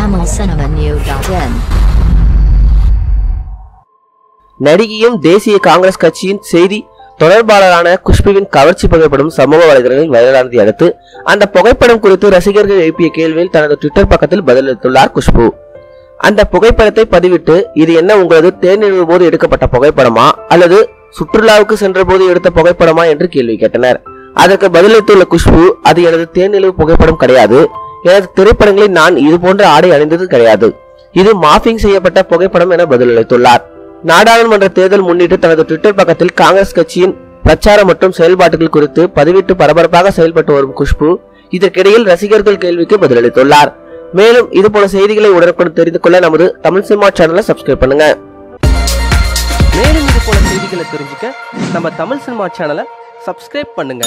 tamilcinemanew.in. நடிகையும் தேசிய காங்கிரஸ் கட்சியின் செய்தி தொடர்பாளரான குஷ்புவின் கவர்ச்சி புகைப்படம் சமூக வலைதளங்களில் வைரலானதை அடுத்து அந்த புகைப்படம் குறித்து ரசிகர்கள் எழுப்பிய கேள்வியில் தனது ட்விட்டர் பக்கத்தில் பதிலளித்துள்ளார் குஷ்பு. அந்த புகைப்படத்தை பதிவிட்டு, இது என்ன உங்களது தேர்நிலவு போது எடுக்கப்பட்ட புகைப்படமா அல்லது சுற்றுலாவுக்கு சென்ற போது எடுத்த புகைப்படமா என்று கேள்வி கேட்டனர். அதற்கு பதிலளித்துள்ள குஷ்பு, அது எனது தேர்நிலவு புகைப்படம் கிடையாது. எனது திரைப்படங்களில் நான் இது போன்ற ஆடை அணிந்தது கிடையாது. இது மார்பிங் செய்யப்பட்ட புகைப்படம் என பதிலளித்துள்ளார். நாடாளுமன்ற தேர்தல் முன்னிட்டு தனது ட்விட்டர் பக்கத்தில் காங்கிரஸ் கட்சியின் பிரச்சாரம் மற்றும் செயல்பாடுகள் குறித்து பதிவிட்டு பரபரப்பாக செயல்பட்டு வரும் குஷ்பு இதற்கிடையில் ரசிகர்கள் கேள்விக்கு பதிலளித்துள்ளார். மேலும் இதுபோல செய்திகளை உடனுக்குடன் தெரிந்து கொள்ள நமது தமிழ் சினிமா சேனலை சப்ஸ்கிரைப் பண்ணுங்க. மேலும் இதுபோல செய்திகளை தெரிஞ்சுக்க நம்ம தமிழ் சினிமா சேனலை சப்ஸ்கிரைப் பண்ணுங்க.